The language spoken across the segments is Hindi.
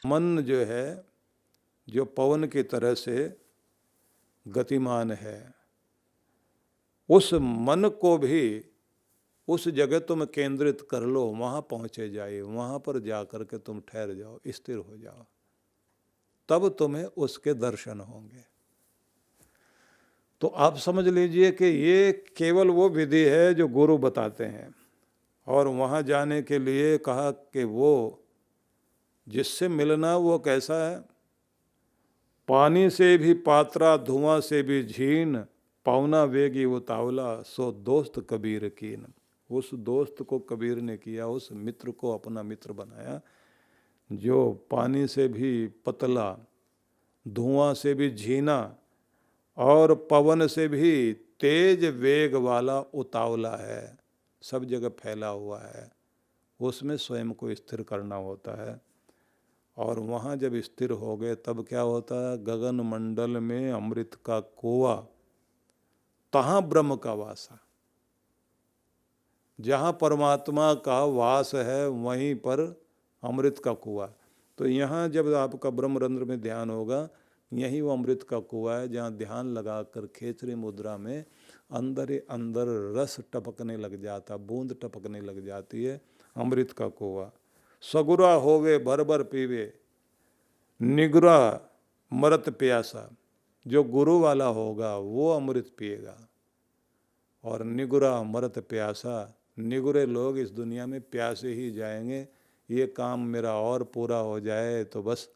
मन जो है, जो पवन की तरह से गतिमान है, उस मन को भी उस जगह तुम केंद्रित कर लो, वहाँ पहुँचे जाइए, वहाँ पर जा कर के तुम ठहर जाओ, स्थिर हो जाओ, तब तुम्हें उसके दर्शन होंगे। तो आप समझ लीजिए कि ये केवल वो विधि है जो गुरु बताते हैं। और वहाँ जाने के लिए कहा कि वो जिससे मिलना वो कैसा है, पानी से भी पात्रा, धुआं से भी झीन, पावना वेगी उतावला, सो दोस्त कबीर कीन। उस दोस्त को कबीर ने किया, उस मित्र को अपना मित्र बनाया, जो पानी से भी पतला, धुआं से भी झीना और पवन से भी तेज वेग वाला उतावला है, सब जगह फैला हुआ है। उसमें स्वयं को स्थिर करना होता है। और वहाँ जब स्थिर हो गए तब क्या होता है, गगन मंडल में अमृत का कुआं, तहाँ ब्रह्म का वासा। जहाँ परमात्मा का वास है वहीं पर अमृत का कुआं। तो यहाँ जब आपका ब्रह्मरंध्र में ध्यान होगा, यही वो अमृत का कुआं है, जहाँ ध्यान लगा कर खेचरी मुद्रा में अंदर ही अंदर रस टपकने लग जाता, बूंद टपकने लग जाती है, अमृत का कुआं। सगुरा होवे भर भर पीवे, निगुरा मरत प्यासा। जो गुरु वाला होगा वो अमृत पिएगा। और निगुरा मरत प्यासा, निगुरे लोग इस दुनिया में प्यासे ही जाएंगे, ये काम मेरा और पूरा हो जाए तो बस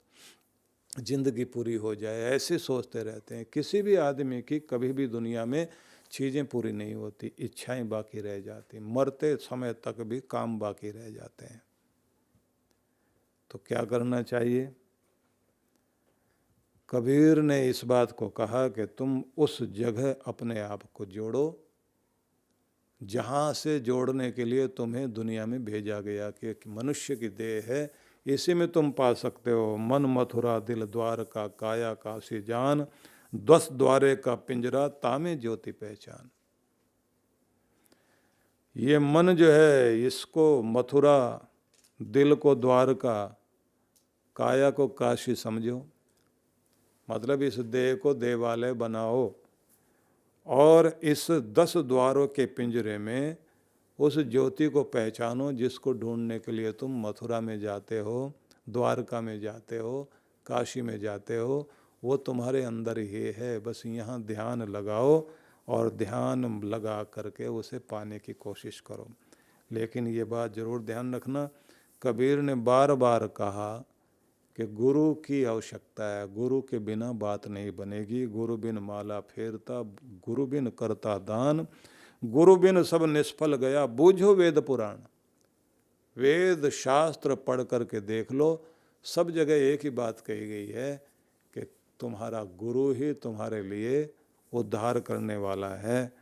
जिंदगी पूरी हो जाए, ऐसे सोचते रहते हैं। किसी भी आदमी की कभी भी दुनिया में चीज़ें पूरी नहीं होती, इच्छाएं बाकी रह जाती, मरते समय तक भी काम बाकी रह जाते हैं। तो क्या करना चाहिए? कबीर ने इस बात को कहा कि तुम उस जगह अपने आप को जोड़ो जहाँ से जोड़ने के लिए तुम्हें दुनिया में भेजा गया, कि मनुष्य की देह है, इसी में तुम पा सकते हो मन मथुरा दिल द्वार का, काया काशी जान, 10 द्वारे का पिंजरा, तामे ज्योति पहचान। ये मन जो है, इसको मथुरा, दिल को द्वारका, काया को काशी समझो। मतलब इस देह को देवालय बनाओ और इस 10 द्वारों के पिंजरे में उस ज्योति को पहचानो, जिसको ढूंढने के लिए तुम मथुरा में जाते हो, द्वारका में जाते हो, काशी में जाते हो। वो तुम्हारे अंदर ही है, बस यहाँ ध्यान लगाओ और ध्यान लगा करके उसे पाने की कोशिश करो। लेकिन ये बात ज़रूर ध्यान रखना, कबीर ने बार बार कहा कि गुरु की आवश्यकता है, गुरु के बिना बात नहीं बनेगी। गुरु बिन माला फेरता, गुरु बिन करता दान, गुरु बिन सब निष्फल गया, बूझो वेद पुराण। वेद शास्त्र पढ़ करके देख लो, सब जगह एक ही बात कही गई है कि तुम्हारा गुरु ही तुम्हारे लिए उद्धार करने वाला है।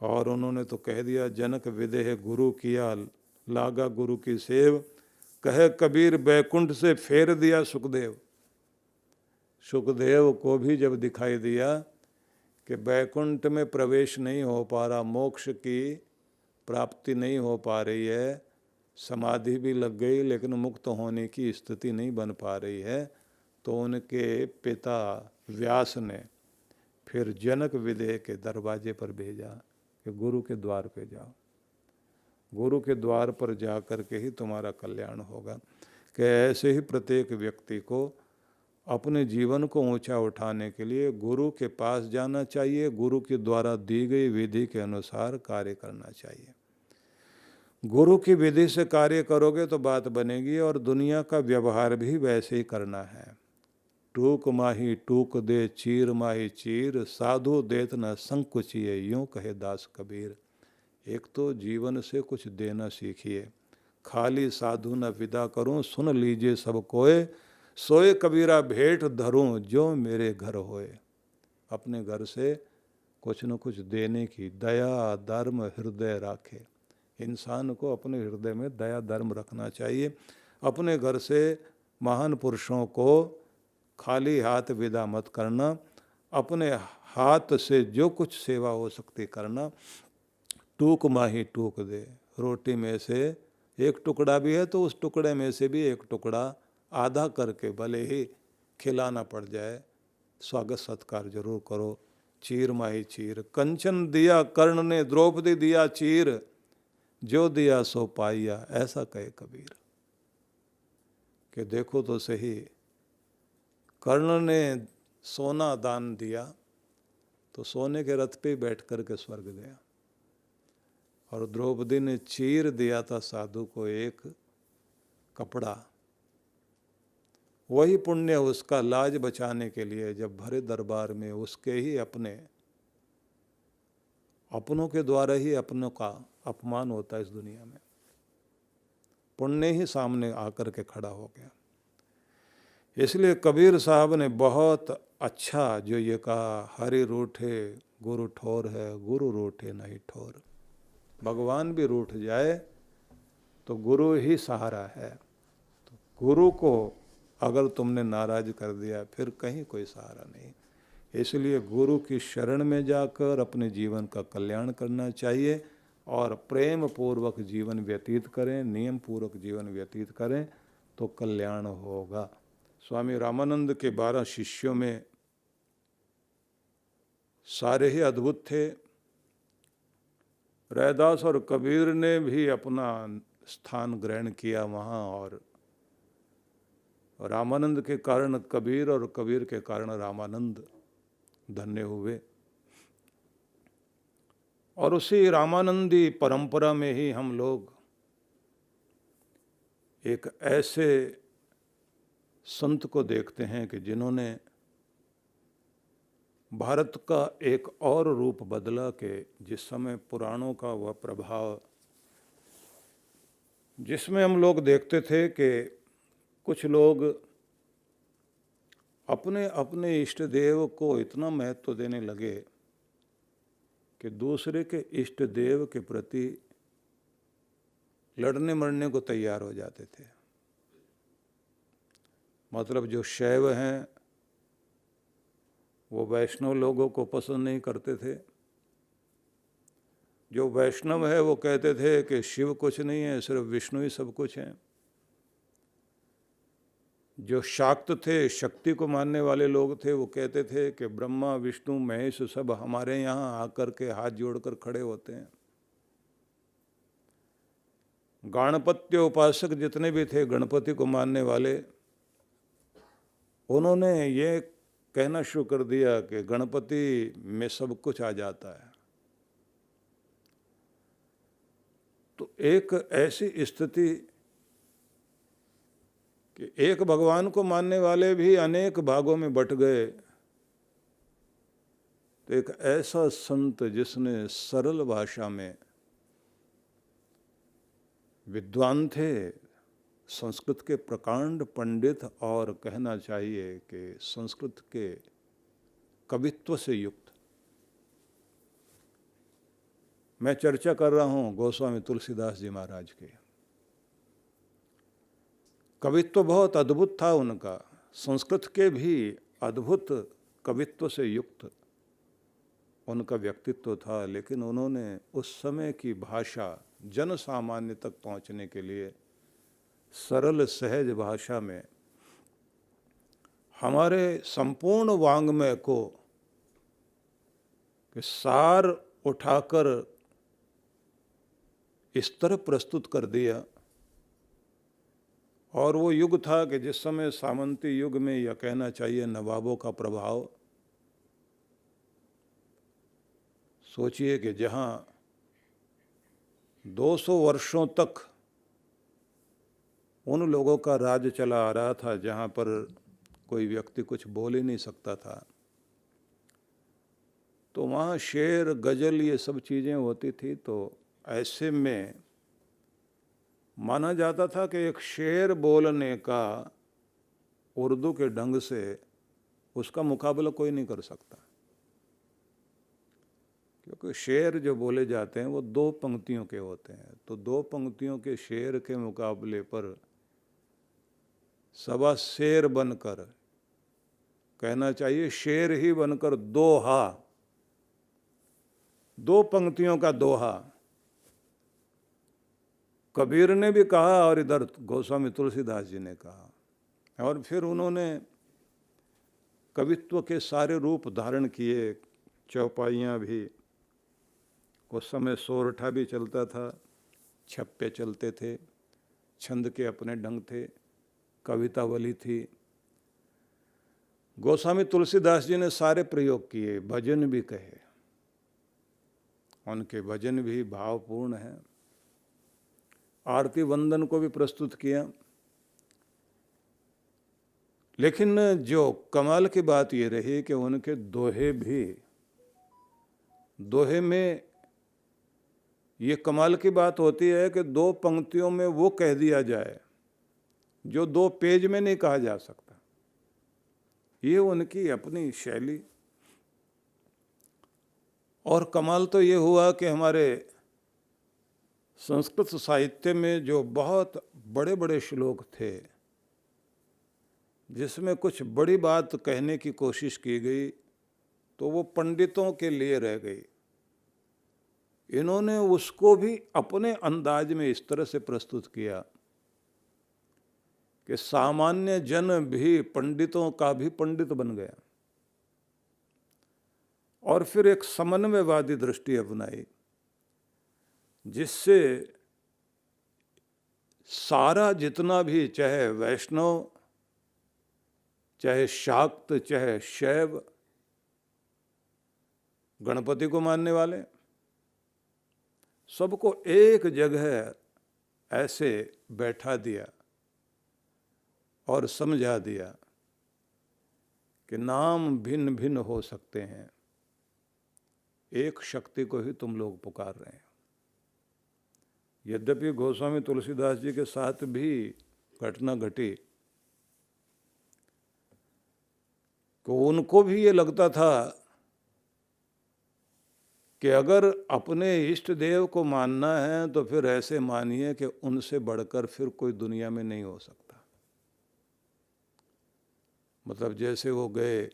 और उन्होंने तो कह दिया, जनक विदेह गुरु किया, लागा गुरु की सेव, कहे कबीर बैकुंठ से फेर दिया सुखदेव। सुखदेव को भी जब दिखाई दिया कि बैकुंठ में प्रवेश नहीं हो पा रहा, मोक्ष की प्राप्ति नहीं हो पा रही है, समाधि भी लग गई लेकिन मुक्त होने की स्थिति नहीं बन पा रही है, तो उनके पिता व्यास ने फिर जनक विदेह के दरवाजे पर भेजा कि गुरु के द्वार पे जाओ, गुरु के द्वार पर जा कर के ही तुम्हारा कल्याण होगा। कि ऐसे ही प्रत्येक व्यक्ति को अपने जीवन को ऊंचा उठाने के लिए गुरु के पास जाना चाहिए, गुरु के द्वारा दी गई विधि के अनुसार कार्य करना चाहिए। गुरु की विधि से कार्य करोगे तो बात बनेगी, और दुनिया का व्यवहार भी वैसे ही करना है। टूक माही टूक दे, चीर माही चीर, साधु देत न संकुचिए, यूँ कहे दास कबीर। एक तो जीवन से कुछ देना सीखिए, खाली साधु न विदा करूं, सुन लीजिए सब कोय, सोए कबीरा भेंट धरूं, जो मेरे घर होए। अपने घर से कुछ न कुछ देने की दया धर्म हृदय राखे। इंसान को अपने हृदय में दया धर्म रखना चाहिए। अपने घर से महान पुरुषों को खाली हाथ विदा मत करना, अपने हाथ से जो कुछ सेवा हो सकती करना। टूक माही टूक दे, रोटी में से एक टुकड़ा भी है तो उस टुकड़े में से भी एक टुकड़ा आधा करके भले ही खिलाना पड़ जाए, स्वागत सत्कार जरूर करो। चीर माही चीर, कंचन दिया कर्ण ने द्रौपदी दिया चीर, जो दिया सो पाइया, ऐसा कहे कबीर। कि देखो तो सही, कर्ण ने सोना दान दिया तो सोने के रथ पे बैठ करके स्वर्ग गया, और द्रौपदी ने चीर दिया था साधु को एक कपड़ा। वही पुण्य उसका लाज बचाने के लिए जब भरे दरबार में उसके ही अपनों के द्वारा ही अपनों का अपमान होता है इस दुनिया में, पुण्य ही सामने आकर के खड़ा हो गया। इसलिए कबीर साहब ने बहुत अच्छा जो ये कहा, हरि रूठे गुरु ठोर है, गुरु रूठे नहीं ठोर। भगवान भी रूठ जाए तो गुरु ही सहारा है। तो गुरु को अगर तुमने नाराज कर दिया फिर कहीं कोई सहारा नहीं। इसलिए गुरु की शरण में जाकर अपने जीवन का कल्याण करना चाहिए और प्रेम पूर्वक जीवन व्यतीत करें, नियम पूर्वक जीवन व्यतीत करें तो कल्याण होगा। स्वामी रामानंद के 12 शिष्यों में सारे ही अद्भुत थे। रैदास और कबीर ने भी अपना स्थान ग्रहण किया वहाँ, और रामानंद के कारण कबीर और कबीर के कारण रामानंद धन्य हुए। और उसी रामानंदी परंपरा में ही हम लोग एक ऐसे संत को देखते हैं कि जिन्होंने भारत का एक और रूप बदला, कि जिस समय पुराणों का वह प्रभाव, जिसमें हम लोग देखते थे कि कुछ लोग अपने अपने इष्ट देव को इतना महत्व देने लगे कि दूसरे के इष्ट देव के प्रति लड़ने मरने को तैयार हो जाते थे। मतलब जो शैव हैं वो वैष्णव लोगों को पसंद नहीं करते थे। जो वैष्णव है वो कहते थे कि शिव कुछ नहीं है, सिर्फ विष्णु ही सब कुछ है। जो शाक्त थे, शक्ति को मानने वाले लोग थे, वो कहते थे कि ब्रह्मा विष्णु महेश सब हमारे यहाँ आकर के हाथ जोड़कर खड़े होते हैं। गणपत्य उपासक जितने भी थे, गणपति को मानने वाले, उन्होंने ये कहना शुरू कर दिया कि गणपति में सब कुछ आ जाता है। तो एक ऐसी स्थिति कि एक भगवान को मानने वाले भी अनेक भागों में बट गए। तो एक ऐसा संत जिसने सरल भाषा में, विद्वान थे, संस्कृत के प्रकांड पंडित, और कहना चाहिए कि संस्कृत के कवित्व से युक्त, मैं चर्चा कर रहा हूँ गोस्वामी तुलसीदास जी महाराज के। कवित्व बहुत अद्भुत था उनका, संस्कृत के भी अद्भुत कवित्व से युक्त उनका व्यक्तित्व था। लेकिन उन्होंने उस समय की भाषा जन सामान्य तक पहुँचने के लिए सरल सहज भाषा में हमारे संपूर्ण वाङ्मय को सार उठाकर इस तरह प्रस्तुत कर दिया। और वो युग था कि जिस समय सामंती युग में, या कहना चाहिए नवाबों का प्रभाव, सोचिए कि जहाँ 200 वर्षों तक उन लोगों का राज चला आ रहा था जहाँ पर कोई व्यक्ति कुछ बोल ही नहीं सकता था, तो वहाँ शेर गजल ये सब चीज़ें होती थी। तो ऐसे में माना जाता था कि एक शेर बोलने का उर्दू के ढंग से उसका मुकाबला कोई नहीं कर सकता, क्योंकि शेर जो बोले जाते हैं वो 2 पंक्तियों के होते हैं। तो 2 पंक्तियों के शेर के मुकाबले पर सवा शेर बनकर, कहना चाहिए शेर ही बनकर, दोहा, 2 पंक्तियों का दोहा कबीर ने भी कहा और इधर गोस्वामी तुलसीदास जी ने कहा। और फिर उन्होंने कवित्व के सारे रूप धारण किए, चौपाइयाँ भी, उस समय सोरठा भी चलता था, छप्पे चलते थे, छंद के अपने ढंग थे, कवितावली थी। गोस्वामी तुलसीदास जी ने सारे प्रयोग किए, भजन भी कहे, उनके भजन भी भावपूर्ण हैं। आरती वंदन को भी प्रस्तुत किया। लेकिन जो कमाल की बात ये रही कि उनके दोहे भी, दोहे में ये कमाल की बात होती है कि 2 पंक्तियों में वो कह दिया जाए जो 2 पेज में नहीं कहा जा सकता। ये उनकी अपनी शैली। और कमाल तो ये हुआ कि हमारे संस्कृत साहित्य में जो बहुत बड़े बड़े श्लोक थे, जिसमें कुछ बड़ी बात कहने की कोशिश की गई, तो वो पंडितों के लिए रह गई। इन्होंने उसको भी अपने अंदाज में इस तरह से प्रस्तुत किया कि सामान्य जन भी पंडितों का भी पंडित बन गया। और फिर एक समन्वयवादी दृष्टि अपनाई, जिससे सारा जितना भी, चाहे वैष्णव, चाहे शाक्त, चाहे शैव, गणपति को मानने वाले, सबको एक जगह ऐसे बैठा दिया और समझा दिया कि नाम भिन्न भिन्न हो सकते हैं, एक शक्ति को ही तुम लोग पुकार रहे हैं। यद्यपि गोस्वामी तुलसीदास जी के साथ भी घटना घटी कि उनको भी ये लगता था कि अगर अपने इष्ट देव को मानना है तो फिर ऐसे मानिए कि उनसे बढ़कर फिर कोई दुनिया में नहीं हो सकता। मतलब जैसे वो गए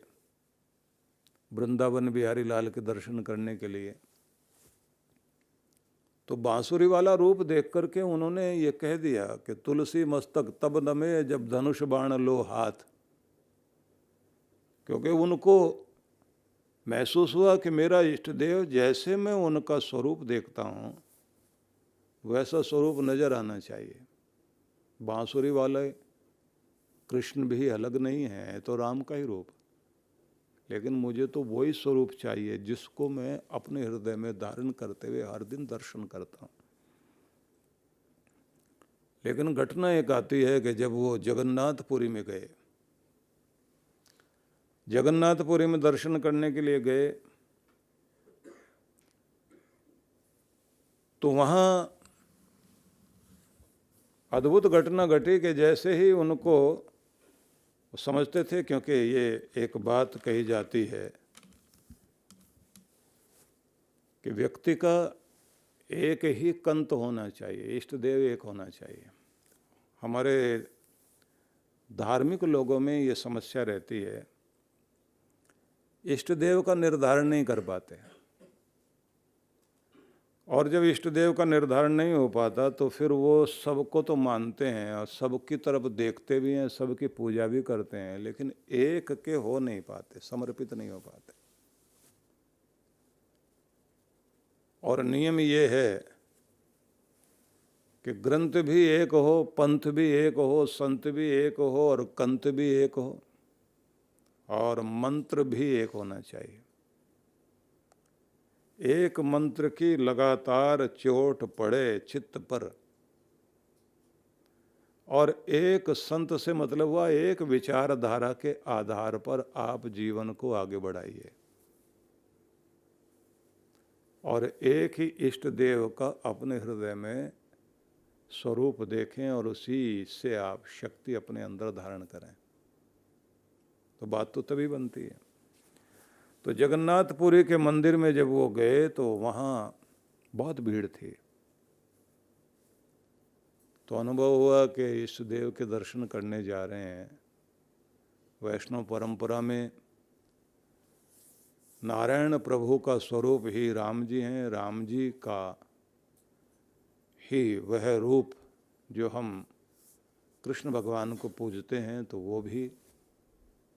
वृंदावन बिहारी लाल के दर्शन करने के लिए, तो बांसुरी वाला रूप देख करके उन्होंने ये कह दिया कि तुलसी मस्तक तब नमे जब धनुष बाण लो हाथ। क्योंकि उनको महसूस हुआ कि मेरा इष्ट देव, जैसे मैं उनका स्वरूप देखता हूँ वैसा स्वरूप नजर आना चाहिए। बांसुरी वाले कृष्ण भी अलग नहीं है, तो राम का ही रूप, लेकिन मुझे तो वही स्वरूप चाहिए जिसको मैं अपने हृदय में धारण करते हुए हर दिन दर्शन करता हूँ। लेकिन घटना एक आती है कि जब वो जगन्नाथपुरी में गए, जगन्नाथपुरी में दर्शन करने के लिए गए, तो वहाँ अद्भुत घटना घटी कि जैसे ही उनको समझते थे, क्योंकि ये एक बात कही जाती है कि व्यक्ति का एक ही कंत होना चाहिए, इष्ट देव एक होना चाहिए। हमारे धार्मिक लोगों में ये समस्या रहती है, इष्ट देव का निर्धारण नहीं कर पाते, और जब इष्ट देव का निर्धारण नहीं हो पाता तो फिर वो सबको तो मानते हैं और सबकी तरफ देखते भी हैं, सबकी पूजा भी करते हैं, लेकिन एक के हो नहीं पाते, समर्पित नहीं हो पाते। और नियम ये है कि ग्रंथ भी एक हो, पंथ भी एक हो, संत भी एक हो और कंत भी एक हो, और मंत्र भी एक होना चाहिए। एक मंत्र की लगातार चोट पड़े चित्त पर, और एक संत से मतलब हुआ एक विचारधारा के आधार पर आप जीवन को आगे बढ़ाइए, और एक ही इष्ट देव का अपने हृदय में स्वरूप देखें और उसी से आप शक्ति अपने अंदर धारण करें, तो बात तो तभी बनती है। तो जगन्नाथपुरी के मंदिर में जब वो गए तो वहाँ बहुत भीड़ थी, तो अनुभव हुआ कि इष्ट देव के दर्शन करने जा रहे हैं। वैष्णव परंपरा में नारायण प्रभु का स्वरूप ही राम जी हैं, राम जी का ही वह रूप जो हम कृष्ण भगवान को पूजते हैं तो वो भी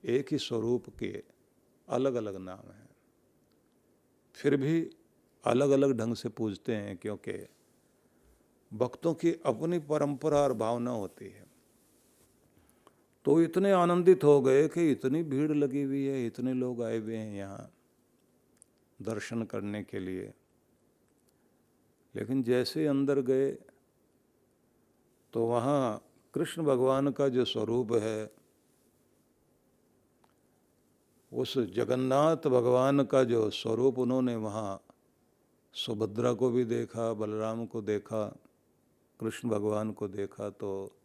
एक ही स्वरूप के अलग अलग नाम हैं, फिर भी अलग अलग ढंग से पूजते हैं, क्योंकि भक्तों की अपनी परंपरा और भावना होती है। तो इतने आनंदित हो गए कि इतनी भीड़ लगी हुई है, इतने लोग आए हुए हैं यहाँ दर्शन करने के लिए। लेकिन जैसे अंदर गए तो वहाँ कृष्ण भगवान का जो स्वरूप है, उस जगन्नाथ भगवान का जो स्वरूप उन्होंने वहाँ सुभद्रा को भी देखा, बलराम को देखा, कृष्ण भगवान को देखा, तो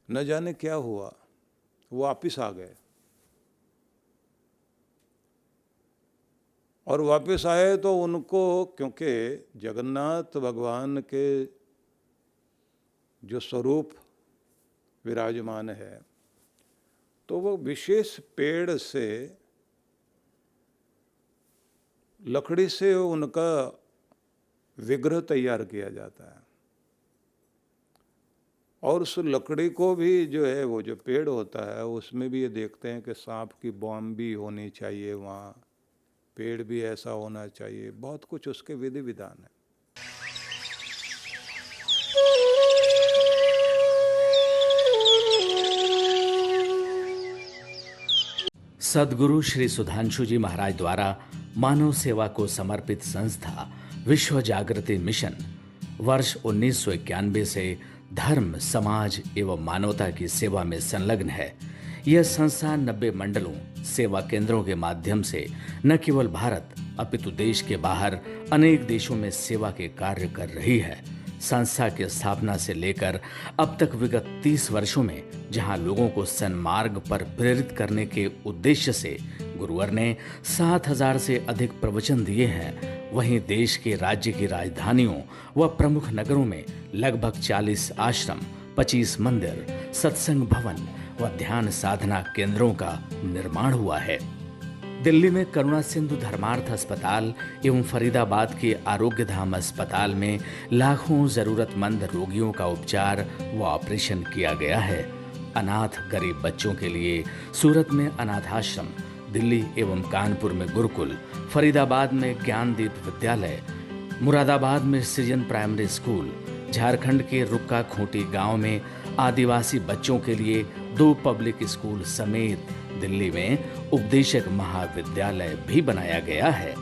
न जाने क्या हुआ, वो वापिस आ गए। और वापस आए तो उनको, क्योंकि जगन्नाथ भगवान के जो स्वरूप विराजमान है, तो वो विशेष पेड़ से, लकड़ी से उनका विग्रह तैयार किया जाता है। और उस लकड़ी को भी जो है, वो जो पेड़ होता है उसमें भी ये देखते हैं कि सांप की बॉम्ब भी होनी चाहिए, वहाँ पेड़ भी ऐसा होना चाहिए, बहुत कुछ उसके विधि विधान है। सद्गुरु श्री सुधांशु जी महाराज द्वारा मानव सेवा को समर्पित संस्था विश्व जागृति मिशन वर्ष 1991 से धर्म, समाज एवं मानवता की सेवा में संलग्न है। यह संस्था 90 मंडलों, सेवा केंद्रों के माध्यम से न केवल भारत अपितु देश के बाहर अनेक देशों में सेवा के कार्य कर रही है। संस्था की स्थापना से लेकर अब तक विगत 30 वर्षों में जहां लोगों को सन्मार्ग पर प्रेरित करने के उद्देश्य से गुरुवर ने 7000 से अधिक प्रवचन दिए हैं, वहीं देश के राज्य की राजधानियों व प्रमुख नगरों में लगभग 40 आश्रम, 25 मंदिर, सत्संग भवन व ध्यान साधना केंद्रों का निर्माण हुआ है। दिल्ली में करुणा सिंधु धर्मार्थ अस्पताल एवं फरीदाबाद के आरोग्य धाम अस्पताल में लाखों जरूरतमंद रोगियों का उपचार व ऑपरेशन किया गया है। अनाथ गरीब बच्चों के लिए सूरत में अनाथाश्रम, दिल्ली एवं कानपुर में गुरुकुल, फरीदाबाद में ज्ञानदीप विद्यालय, मुरादाबाद में सृजन प्राइमरी स्कूल, झारखंड के रुक्का खूंटी गांव में आदिवासी बच्चों के लिए 2 पब्लिक स्कूल समेत दिल्ली में उपदेशक महाविद्यालय भी बनाया गया है।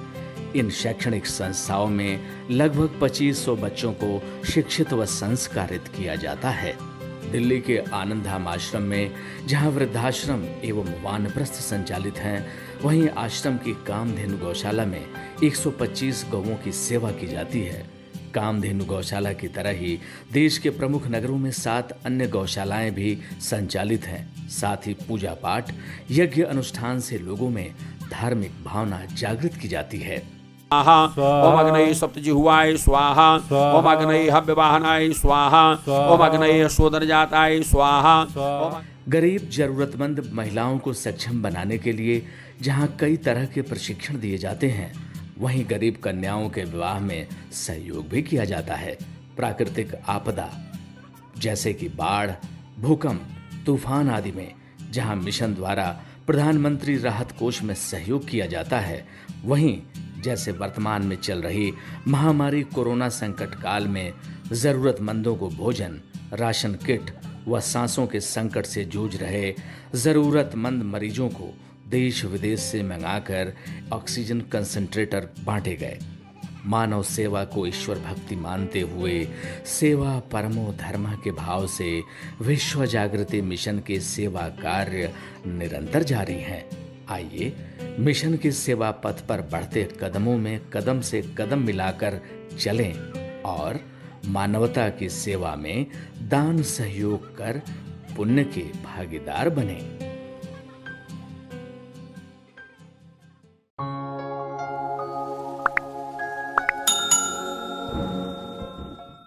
इन शैक्षणिक संस्थाओं में लगभग 2500 बच्चों को शिक्षित व संस्कारित किया जाता है। दिल्ली के आनंदधाम आश्रम में जहां वृद्धाश्रम एवं वानप्रस्थ संचालित हैं, वहीं आश्रम की कामधेनु गौशाला में 125 गौओं की सेवा की जाती है। कामधेनु गौशाला की तरह ही देश के प्रमुख नगरों में 7 अन्य गौशालाएं भी संचालित हैं। साथ ही पूजा पाठ, यज्ञ अनुष्ठान से लोगों में धार्मिक भावना जागृत की जाती है। ओम अग्नये सप्तजिह्वाय स्वाहा, ओम अग्नये हव्यवाहनाय स्वाहा, ओम अग्नये शोधनजाताय स्वाहा। गरीब जरूरतमंद महिलाओं को सक्षम बनाने के लिए जहां कई तरह के प्रशिक्षण दिए जाते हैं, वहीं गरीब कन्याओं के विवाह में सहयोग भी किया जाता है। प्राकृतिक आपदा जैसे कि बाढ़, भूकंप, तूफान आदि में जहां मिशन द्वारा प्रधानमंत्री राहत कोष में सहयोग किया जाता है, वहीं जैसे वर्तमान में चल रही महामारी कोरोना संकट काल में जरूरतमंदों को भोजन, राशन किट व सांसों के संकट से जूझ रहे जरूरतमंद मरीजों को देश विदेश से मंगाकर ऑक्सीजन कंसंट्रेटर बांटे गए। मानव सेवा को ईश्वर भक्ति मानते हुए सेवा परमो धर्म के भाव से विश्व जागृति मिशन के सेवा कार्य निरंतर जारी हैं। आइए मिशन के सेवा पथ पर बढ़ते कदमों में कदम से कदम मिलाकर चलें और मानवता की सेवा में दान सहयोग कर पुण्य के भागीदार बनें।